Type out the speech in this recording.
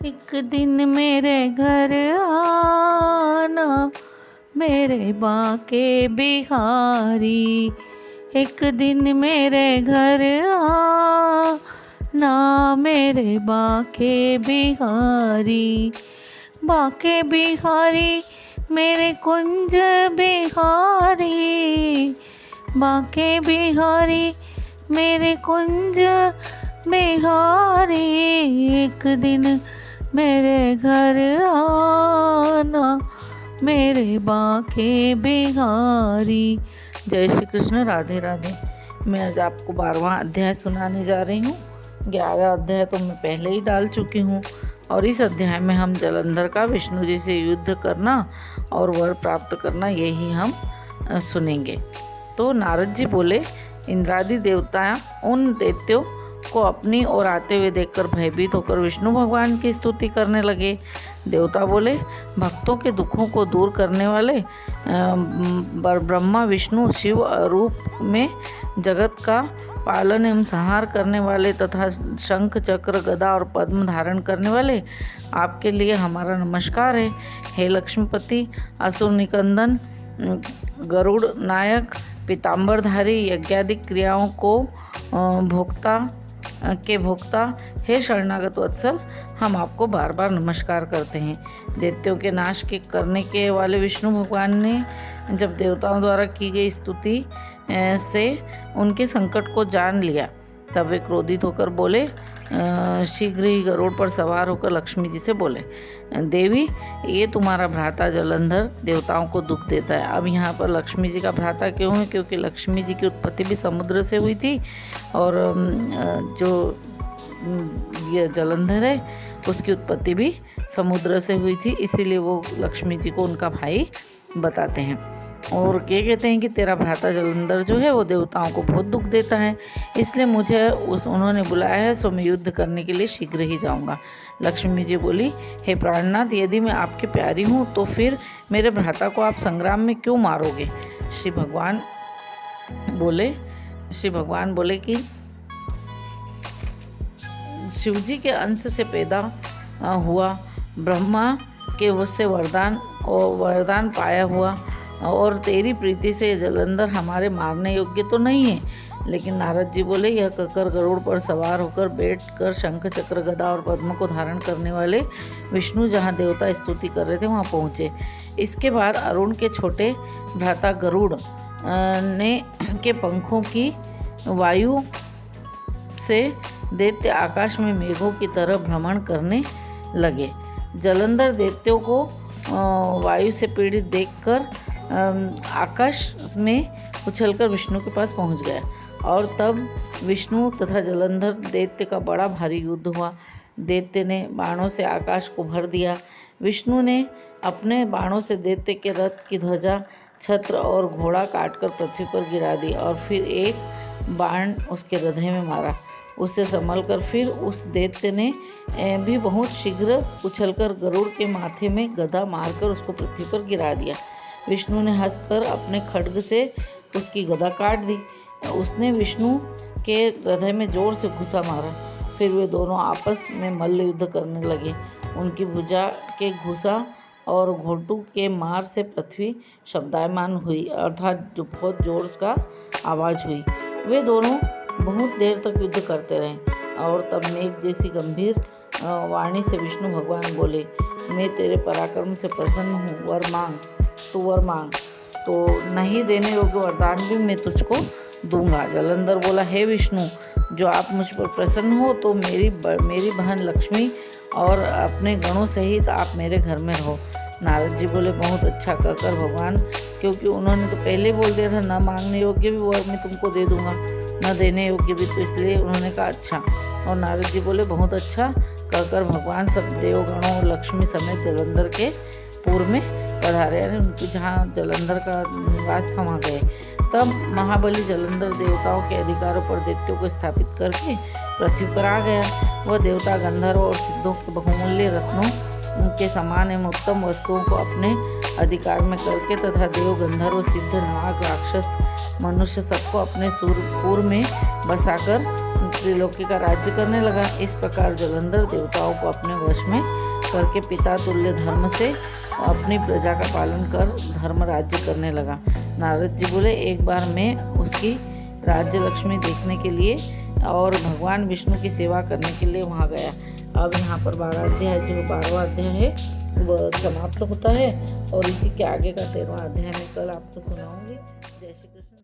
एक दिन मेरे घर आना मेरे बाके बिहारी। एक दिन मेरे घर आना मेरे बाके बिहारी। बाके बिहारी मेरे कुंज बिहारी। बाके बिहारी मेरे कुंज बिहारी। एक दिन मेरे घर आना मेरे बाके बिहारी। जय श्री कृष्ण, राधे राधे। मैं आज आपको 12वां अध्याय सुनाने जा रही हूँ। 11 अध्याय तो मैं पहले ही डाल चुकी हूँ और इस अध्याय में हम जलंधर का विष्णु जी से युद्ध करना और वर प्राप्त करना यही हम सुनेंगे। तो नारद जी बोले, इंद्रादि देवता उन दैत्यों को अपनी ओर आते हुए देखकर भयभीत होकर विष्णु भगवान की स्तुति करने लगे। देवता बोले, भक्तों के दुखों को दूर करने वाले ब्रह्मा विष्णु शिव रूप में जगत का पालन एवं संहार करने वाले तथा शंख चक्र गदा और पद्म धारण करने वाले, आपके लिए हमारा नमस्कार है। हे लक्ष्मीपति, असुर निकंदन, गरुड़ नायक, पीताम्बरधारी, यज्ञादिक क्रियाओं को भोक्ता, हे शरणागत वत्सल, हम आपको बार बार नमस्कार करते हैं। दैत्यों के नाश के करने के वाले विष्णु भगवान ने जब देवताओं द्वारा की गई स्तुति से उनके संकट को जान लिया, तब वे क्रोधित होकर बोले, शीघ्र ही गरुड़ पर सवार होकर लक्ष्मी जी से बोले, देवी, ये तुम्हारा भ्राता जलंधर देवताओं को दुख देता है। अब यहाँ पर लक्ष्मी जी का भ्राता क्यों है? क्योंकि लक्ष्मी जी की उत्पत्ति भी समुद्र से हुई थी और जो ये जलंधर है उसकी उत्पत्ति भी समुद्र से हुई थी, इसीलिए वो लक्ष्मी जी को उनका भाई बताते हैं। और ये कहते हैं कि तेरा भ्राता जलंधर जो है वो देवताओं को बहुत दुख देता है, इसलिए मुझे उन्होंने बुलाया है, सो मैं युद्ध करने के लिए शीघ्र ही जाऊंगा। लक्ष्मी जी बोली, हे प्राणनाथ, यदि मैं आपकी प्यारी हूँ तो फिर मेरे भ्राता को आप संग्राम में क्यों मारोगे? श्री भगवान बोले कि शिवजी के अंश से पैदा हुआ, ब्रह्मा के उससे वरदान पाया हुआ और तेरी प्रीति से जलंधर हमारे मारने योग्य तो नहीं है। लेकिन नारद जी बोले, यह कहकर गरुड़ पर सवार होकर बैठकर शंख चक्र गदा और पद्म को धारण करने वाले विष्णु जहाँ देवता स्तुति कर रहे थे वहाँ पहुँचे। इसके बाद अरुण के छोटे भ्राता गरुड़ ने के पंखों की वायु से दैत्य आकाश में मेघों की तरह भ्रमण करने लगे। जलंधर दैत्यों को वायु से पीड़ित देखकर आकाश में उछलकर विष्णु के पास पहुंच गया और तब विष्णु तथा जलंधर दैत्य का बड़ा भारी युद्ध हुआ। दैत्य ने बाणों से आकाश को भर दिया। विष्णु ने अपने बाणों से दैत्य के रथ की ध्वजा, छत्र और घोड़ा काटकर पृथ्वी पर गिरा दी और फिर एक बाण उसके हृदय में मारा। उससे संभलकर फिर उस दैत्य ने भी बहुत शीघ्र उछलकर गरुड़ के माथे में गदा मारकर उसको पृथ्वी पर गिरा दिया। विष्णु ने हंसकर अपने खड्ग से उसकी गदा काट दी। उसने विष्णु के हृदय में जोर से घुसा मारा। फिर वे दोनों आपस में मल्ल युद्ध करने लगे। उनकी भुजा के घुसा और घोटू के मार से पृथ्वी शब्दायमान हुई, अर्थात जो बहुत जोर का आवाज़ हुई। वे दोनों बहुत देर तक युद्ध करते रहे और तब मेघ जैसी गंभीर वाणी से विष्णु भगवान बोले, मैं तेरे पराक्रम से प्रसन्न हूँ, वर मांग। तू वर मांग तो नहीं देने योग्य वरदान भी मैं तुझको दूंगा। जलंधर बोला, हे विष्णु, जो आप मुझ पर प्रसन्न हो तो मेरी बहन लक्ष्मी और अपने गणों सहित आप मेरे घर में रहो। नारद जी बोले, बहुत अच्छा कहकर भगवान, क्योंकि उन्होंने तो पहले बोल दिया था न मांगने योग्य भी वर मैं तुमको दे दूंगा, न देने योग्य भी, तो इसलिए उन्होंने कहा अच्छा। और नारद जी बोले, बहुत अच्छा कहकर भगवान सब देवगणों और लक्ष्मी समेत जलंधर के पूर्व में पधारे, यानी उनके जहाँ जलंधर का निवास था वहाँ गए। तब महाबली जलंधर देवताओं के अधिकारों पर दैत्यों को स्थापित करके पृथ्वी पर आ गया। वह देवता गंधर्व और सिद्धों के बहुमूल्य रत्नों के समान एवं उत्तम वस्तुओं को अपने अधिकार में करके तथा देव गंधर्व सिद्ध नाग राक्षस मनुष्य सबको अपने सूरपुर में बसाकर त्रिलोकी का राज्य करने लगा। इस प्रकार जलंधर देवताओं को अपने वश में करके पिता तुल्य धर्म से अपनी प्रजा का पालन कर धर्म राज्य करने लगा। नारद जी बोले, एक बार मैं उसकी राज्य लक्ष्मी देखने के लिए और भगवान विष्णु की सेवा करने के लिए वहाँ गया। अब यहाँ पर 12वां अध्याय, जो 12वां अध्याय है वह समाप्त होता है और इसी के आगे का 13वां अध्याय मैं कल आपको सुनाऊंगी। जय श्री कृष्ण।